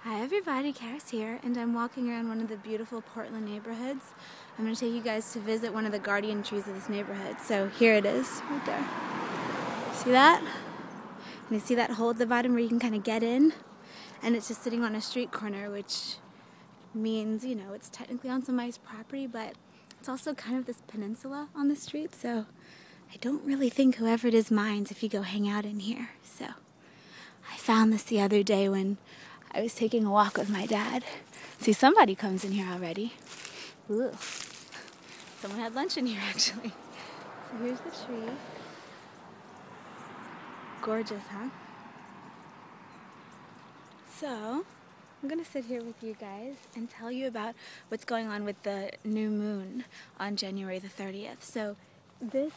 Hi everybody, Charis here, and I'm walking around one of the beautiful Portland neighborhoods. I'm going to take you guys to visit one of the guardian trees of this neighborhood. So here it is, right there. See that? And you see that hole at the bottom where you can kind of get in? And it's just sitting on a street corner, which means, you know, it's technically on somebody's property, but it's also kind of this peninsula on the street, so I don't really think whoever it is minds if you go hang out in here. So I found this the other day when I was taking a walk with my dad. See, somebody comes in here already. Ooh. Someone had lunch in here, actually. So here's the tree. Gorgeous, huh? So, I'm gonna sit here with you guys and tell you about what's going on with the new moon on January the 30th. So, this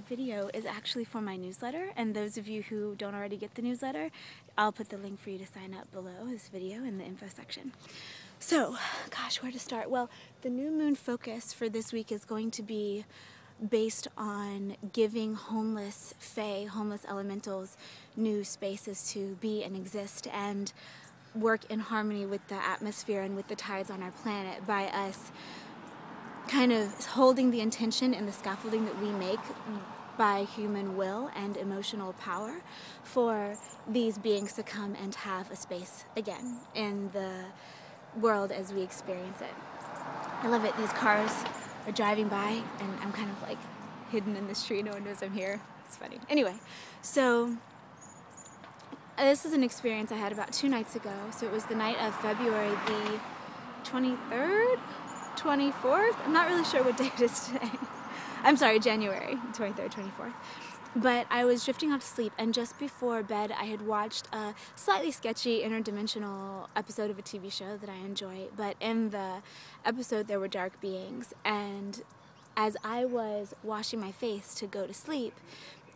video is actually for my newsletter, and those of you who don't already get the newsletter, I'll put the link for you to sign up below this video in the info section. So, gosh, where to start? Well, the new moon focus for this week is going to be based on giving homeless fae, homeless elementals, new spaces to be and exist and work in harmony with the atmosphere and with the tides on our planet by us kind of holding the intention and the scaffolding that we make by human will and emotional power for these beings to come and have a space again in the world as we experience it. I love it. These cars are driving by and I'm kind of like hidden in this tree. No one knows I'm here. It's funny. Anyway, so this is an experience I had about 2 nights ago. So it was the night of February the 23rd? 24th? I'm not really sure what day it is today. I'm sorry, January 23rd, 24th. But I was drifting off to sleep, and just before bed I had watched a slightly sketchy interdimensional episode of a TV show that I enjoy, but in the episode there were dark beings, and as I was washing my face to go to sleep,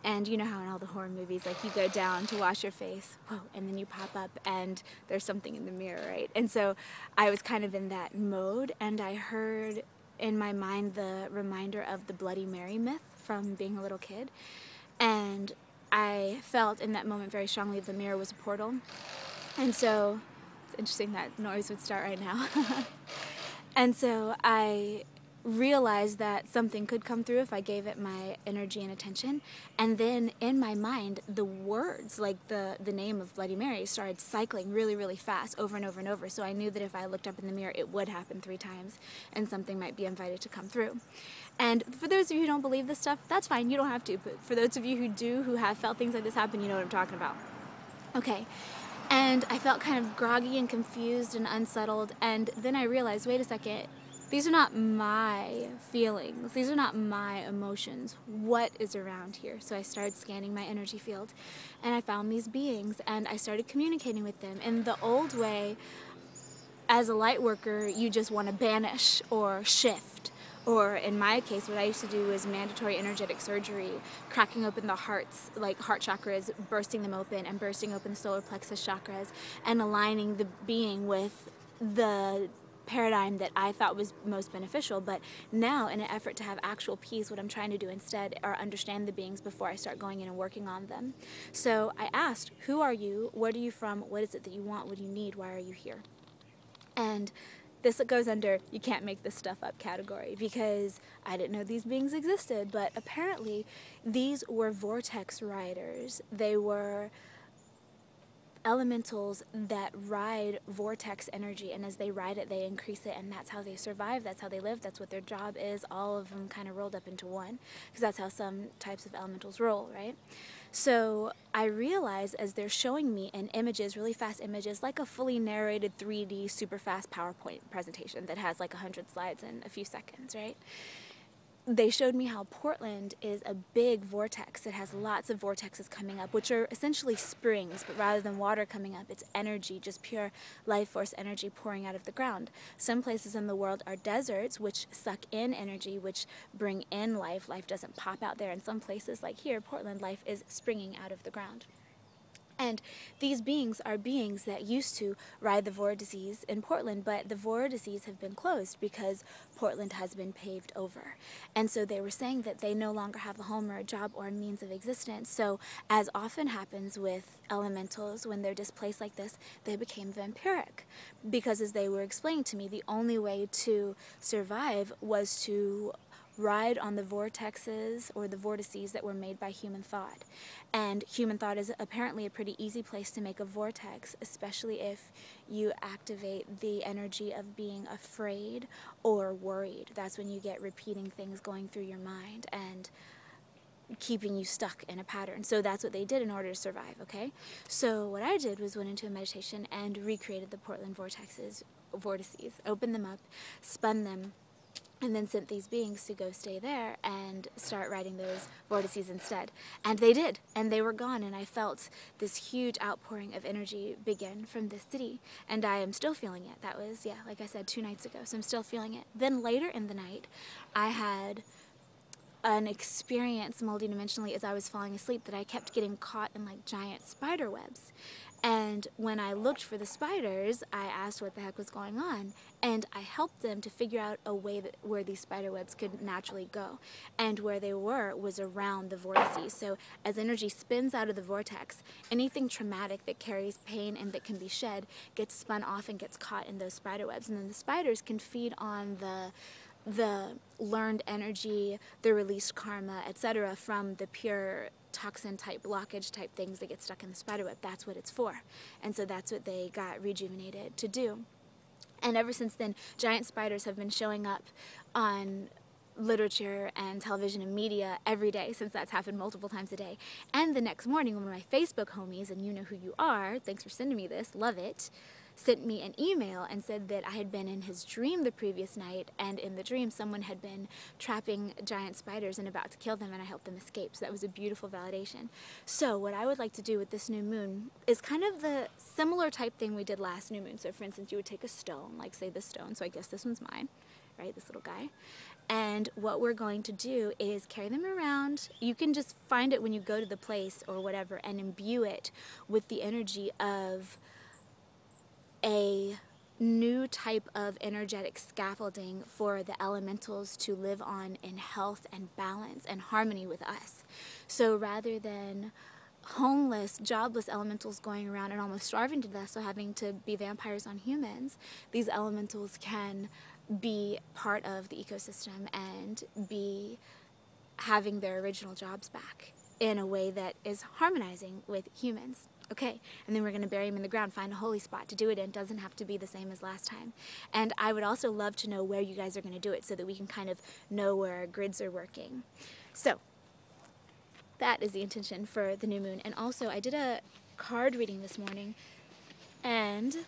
and you know how in all the horror movies, like, you go down to wash your face, whoa, and then you pop up and there's something in the mirror, right? And so I was kind of in that mode, and I heard in my mind the reminder of the Bloody Mary myth from being a little kid. And I felt in that moment very strongly the mirror was a portal. And so, it's interesting that noise would start right now. And so I realized that something could come through if I gave it my energy and attention. And then in my mind, the words, like the name of Bloody Mary, started cycling really, really fast over and over and over. So I knew that if I looked up in the mirror, it would happen 3 times and something might be invited to come through. And for those of you who don't believe this stuff, that's fine, you don't have to. But for those of you who do, who have felt things like this happen, you know what I'm talking about. Okay. And I felt kind of groggy and confused and unsettled. And then I realized, wait a second, these are not my feelings. These are not my emotions. What is around here? So I started scanning my energy field, and I found these beings, and I started communicating with them. In the old way, as a light worker, you just want to banish or shift. Or in my case, what I used to do was mandatory energetic surgery, cracking open the hearts, like heart chakras, bursting them open, and bursting open the solar plexus chakras, and aligning the being with the paradigm that I thought was most beneficial. But now, in an effort to have actual peace, what I'm trying to do instead are understand the beings before I start going in and working on them. So I asked, who are you? Where are you from? What is it that you want? What do you need? Why are you here? And this goes under you can't make this stuff up category, because I didn't know these beings existed, but apparently these were vortex riders. They were elementals that ride vortex energy, and as they ride it, they increase it, and that's how they survive, that's how they live, that's what their job is, all of them kind of rolled up into one, because that's how some types of elementals roll, right? So I realized as they're showing me in images, really fast images, like a fully narrated 3D super fast PowerPoint presentation that has like 100 slides in a few seconds, right? They showed me how Portland is a big vortex. It has lots of vortexes coming up, which are essentially springs, but rather than water coming up, it's energy, just pure life force energy pouring out of the ground. Some places in the world are deserts, which suck in energy, which bring in life. Life doesn't pop out there. In some places, like here, Portland, life is springing out of the ground. And these beings are beings that used to ride the vortices in Portland, but the vortices have been closed because Portland has been paved over. And so they were saying that they no longer have a home or a job or a means of existence. So as often happens with elementals, when they're displaced like this, they became vampiric. Because as they were explaining to me, the only way to survive was to ride on the vortexes or the vortices that were made by human thought. And human thought is apparently a pretty easy place to make a vortex, especially if you activate the energy of being afraid or worried. That's when you get repeating things going through your mind and keeping you stuck in a pattern. So that's what they did in order to survive, okay? So what I did was went into a meditation and recreated the Portland vortices, opened them up, spun them, and then sent these beings to go stay there and start riding those vortices instead. And they did, and they were gone, and I felt this huge outpouring of energy begin from this city, and I am still feeling it. That was, yeah, like I said, 2 nights ago, so I'm still feeling it. Then later in the night, I had an experience multidimensionally as I was falling asleep that I kept getting caught in like giant spider webs. And when I looked for the spiders, I asked what the heck was going on, and I helped them to figure out a way where these spider webs could naturally go. And where they were was around the vortices. So as energy spins out of the vortex, anything traumatic that carries pain and that can be shed gets spun off and gets caught in those spider webs. And then the spiders can feed on the learned energy, the released karma, etc. from the pure toxin type blockage type things that get stuck in the spider web. That's what it's for. And so that's what they got rejuvenated to do. And ever since then, giant spiders have been showing up on literature and television and media every day, since that's happened multiple times a day. And the next morning, one of my Facebook homies, and you know who you are, thanks for sending me this, love it, sent me an email and said that I had been in his dream the previous night, and in the dream someone had been trapping giant spiders and about to kill them, and I helped them escape. So that was a beautiful validation. So what I would like to do with this new moon is kind of the similar type thing we did last new moon. So for instance, you would take a stone, like say this stone, so I guess this one's mine, right, this little guy. And what we're going to do is carry them around. You can just find it when you go to the place or whatever and imbue it with the energy of a new type of energetic scaffolding for the elementals to live on in health and balance and harmony with us. So rather than homeless, jobless elementals going around and almost starving to death, so having to be vampires on humans, these elementals can be part of the ecosystem and be having their original jobs back in a way that is harmonizing with humans. Okay, and then we're going to bury him in the ground, find a holy spot to do it in. It doesn't have to be the same as last time. And I would also love to know where you guys are going to do it so that we can kind of know where our grids are working. So that is the intention for the new moon. And also I did a card reading this morning, and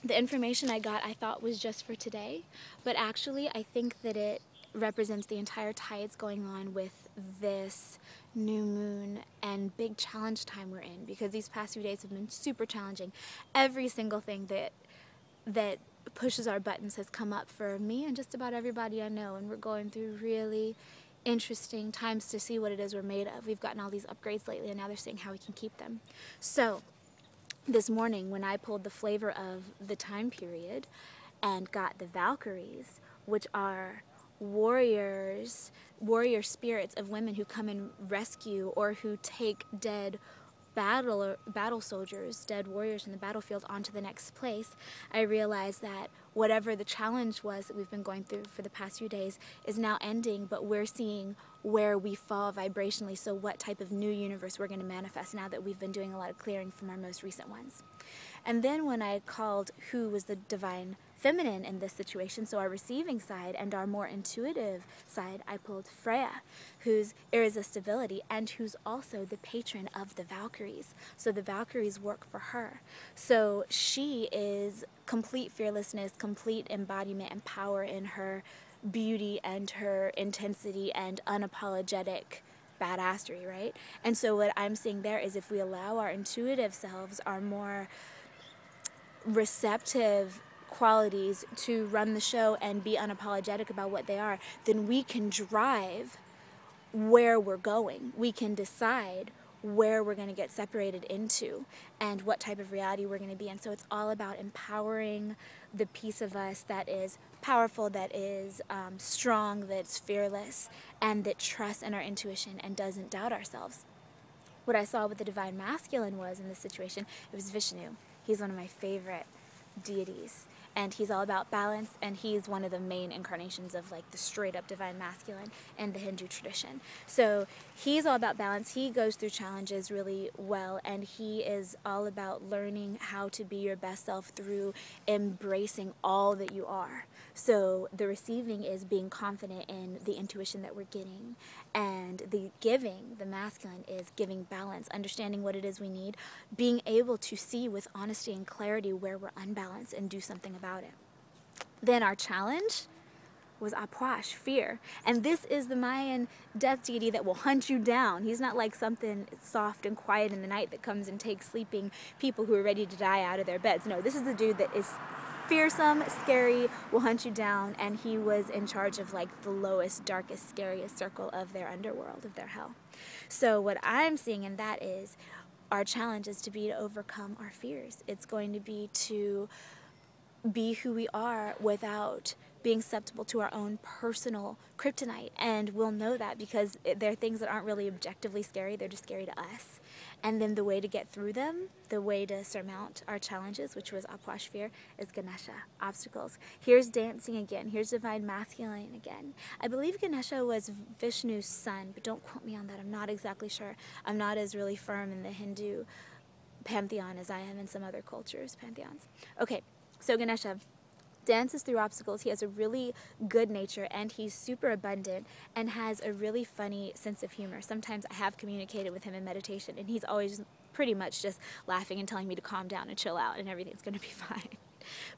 the information I got I thought was just for today, but actually I think that it represents the entire tides going on with this new moon and big challenge time we're in, because these past few days have been super challenging. Every single thing that pushes our buttons has come up for me and just about everybody I know, and we're going through really interesting times to see what it is we're made of. We've gotten all these upgrades lately, and now they're saying how we can keep them. So this morning when I pulled the flavor of the time period and got the Valkyries, which are warrior spirits of women who come and rescue or who take dead battle soldiers, dead warriors in the battlefield onto the next place, I realized that whatever the challenge was that we've been going through for the past few days is now ending, but we're seeing where we fall vibrationally, so what type of new universe we're going to manifest now that we've been doing a lot of clearing from our most recent ones. And then when I called who was the divine feminine in this situation, so our receiving side and our more intuitive side, I pulled Freya, whose irresistibility and who's also the patron of the Valkyries. So the Valkyries work for her. So she is complete fearlessness, complete embodiment and power in her beauty and her intensity and unapologetic badassery, right? And so what I'm seeing there is if we allow our intuitive selves, our more receptive qualities to run the show and be unapologetic about what they are, then we can drive where we're going. We can decide where we're going to get separated into and what type of reality we're going to be in. So it's all about empowering the piece of us that is powerful, that is strong, that's fearless, and that trusts in our intuition and doesn't doubt ourselves. What I saw with the divine masculine was in this situation, it was Vishnu. He's one of my favorite deities, and he's all about balance, and he's one of the main incarnations of like the straight up divine masculine in the Hindu tradition. So he's all about balance. He goes through challenges really well, and he is all about learning how to be your best self through embracing all that you are. So the receiving is being confident in the intuition that we're getting, and the giving, the masculine, is giving balance, understanding what it is we need, being able to see with honesty and clarity where we're unbalanced and do something about it. Then our challenge was Apash, fear. And this is the Mayan death deity that will hunt you down. He's not like something soft and quiet in the night that comes and takes sleeping people who are ready to die out of their beds. No, this is the dude that is fearsome, scary, will hunt you down, and he was in charge of like the lowest, darkest, scariest circle of their underworld, of their hell. So what I'm seeing in that is our challenge is to be to overcome our fears. It's going to be to be who we are without being susceptible to our own personal kryptonite. And we'll know that because they're things that aren't really objectively scary, they're just scary to us. And then the way to get through them, the way to surmount our challenges, which was Apash fear, is Ganesha, obstacles. Here's dancing again. Here's divine masculine again. I believe Ganesha was Vishnu's son, but don't quote me on that. I'm not exactly sure. I'm not as really firm in the Hindu pantheon as I am in some other cultures' pantheons. Okay, so Ganesha dances through obstacles. He has a really good nature, and he's super abundant and has a really funny sense of humor. Sometimes I have communicated with him in meditation, and he's always pretty much just laughing and telling me to calm down and chill out and everything's going to be fine.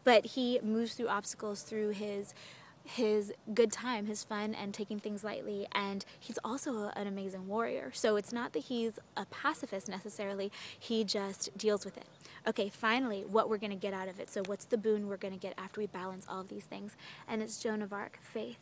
But he moves through obstacles through his good time, his fun, and taking things lightly, and he's also an amazing warrior. So it's not that he's a pacifist necessarily, he just deals with it. Okay, finally, what we're going to get out of it. So what's the boon we're going to get after we balance all of these things? And it's Joan of Arc, faith.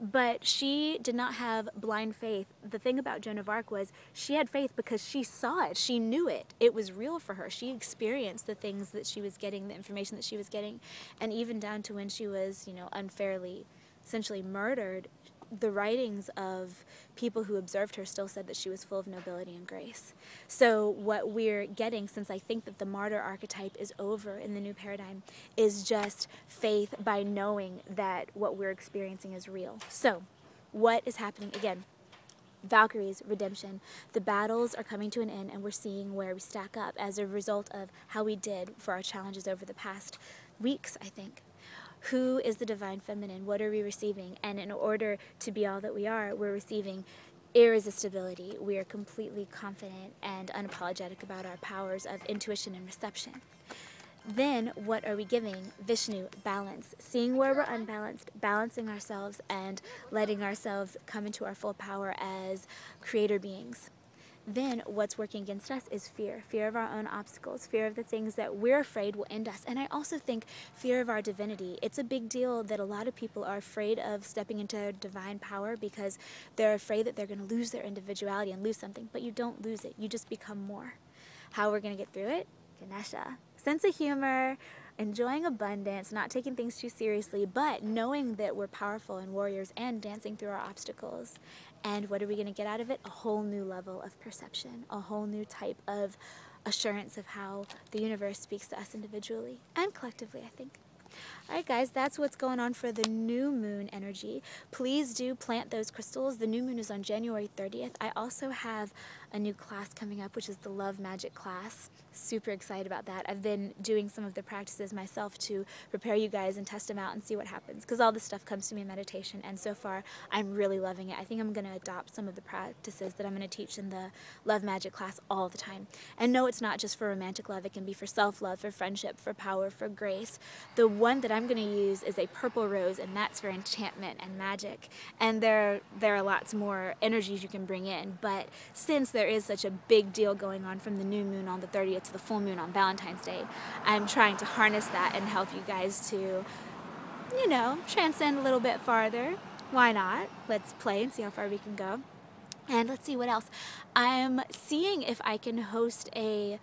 But she did not have blind faith. The thing about Joan of Arc was she had faith because she saw it. She knew it. It was real for her. She experienced the things that she was getting, the information that she was getting. And even down to when she was, unfairly, essentially murdered, the writings of people who observed her still said that she was full of nobility and grace. So what we're getting, since I think that the martyr archetype is over in the new paradigm, is just faith by knowing that what we're experiencing is real. So what is happening? Again, Valkyrie's redemption. The battles are coming to an end, and we're seeing where we stack up as a result of how we did for our challenges over the past weeks, I think. Who is the divine feminine? What are we receiving? And in order to be all that we are, we're receiving irresistibility. We are completely confident and unapologetic about our powers of intuition and reception. Then what are we giving? Vishnu, balance. Seeing where we're unbalanced, balancing ourselves, and letting ourselves come into our full power as creator beings. Then what's working against us is fear. Fear of our own obstacles, fear of the things that we're afraid will end us. And I also think fear of our divinity. It's a big deal that a lot of people are afraid of stepping into divine power because they're afraid that they're going to lose their individuality and lose something. But you don't lose it. You just become more. How we're going to get through it? Ganesha. Sense of humor, enjoying abundance, not taking things too seriously, but knowing that we're powerful and warriors and dancing through our obstacles. And what are we going to get out of it? A whole new level of perception, a whole new type of assurance of how the universe speaks to us individually and collectively, I think. All right, guys, that's what's going on for the new moon energy. Please do plant those crystals. The new moon is on January 30th. I also have a new class coming up, which is the Love Magic class. Super excited about that. I've been doing some of the practices myself to prepare you guys and test them out and see what happens, because all this stuff comes to me in meditation, and so far I'm really loving it. I think I'm going to adopt some of the practices that I'm going to teach in the Love Magic class all the time. And no, it's not just for romantic love. It can be for self-love, for friendship, for power, for grace. The one that I'm going to use is a purple rose, and that's for enchantment and magic. And there are lots more energies you can bring in, but since there is such a big deal going on from the new moon on the 30th to the full moon on Valentine's Day, I'm trying to harness that and help you guys to, transcend a little bit farther. Why not? Let's play and see how far we can go. And let's see what else. I'm seeing if I can host a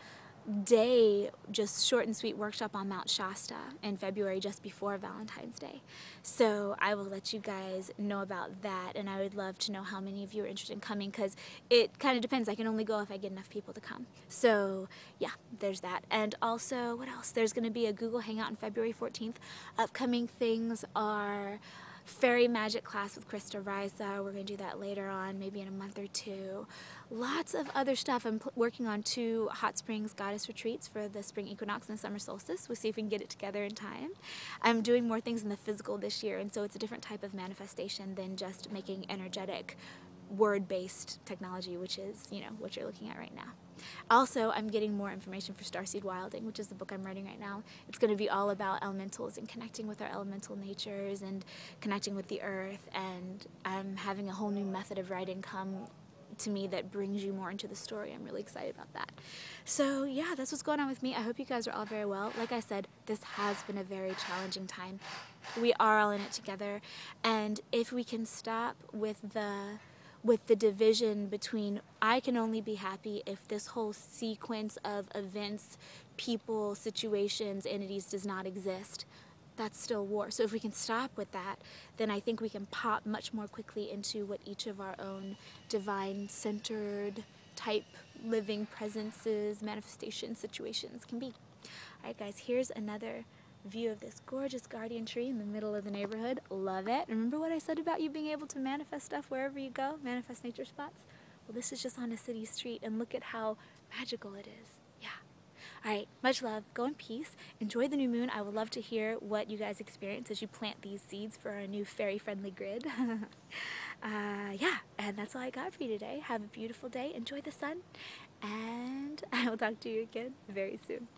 day, just short and sweet workshop on Mount Shasta in February, just before Valentine's Day. So I will let you guys know about that, and I would love to know how many of you are interested in coming, because it kind of depends. I can only go if I get enough people to come. So yeah, there's that. And also, what else? There's going to be a Google Hangout on February 14th. Upcoming things are fairy magic class with Krista Riza. We're going to do that later on, maybe in a month or two. Lots of other stuff. I'm working on 2 hot springs goddess retreats for the spring equinox and summer solstice. We'll see if we can get it together in time. I'm doing more things in the physical this year, and so it's a different type of manifestation than just making energetic word-based technology, which is, you know, what you're looking at right now. Also, I'm getting more information for Starseed Wilding, which is the book I'm writing right now. It's going to be all about elementals and connecting with our elemental natures and connecting with the earth, and I'm having a whole new method of writing come to me that brings you more into the story. I'm really excited about that. So yeah, that's what's going on with me. I hope you guys are all very well. Like I said, this has been a very challenging time. We are all in it together, and if we can stop with the division between I can only be happy if this whole sequence of events, people, situations, entities does not exist, that's still war. So if we can stop with that, then I think we can pop much more quickly into what each of our own divine-centered type living presences, manifestation situations can be. All right, guys, here's another view of this gorgeous guardian tree in the middle of the neighborhood. Love it. Remember what I said about you being able to manifest stuff wherever you go? Manifest nature spots? Well, this is just on a city street, and look at how magical it is. Yeah. All right, much love. Go in peace. Enjoy the new moon. I would love to hear what you guys experience as you plant these seeds for our new fairy-friendly grid. Yeah, and that's all I got for you today. Have a beautiful day. Enjoy the sun, and I will talk to you again very soon.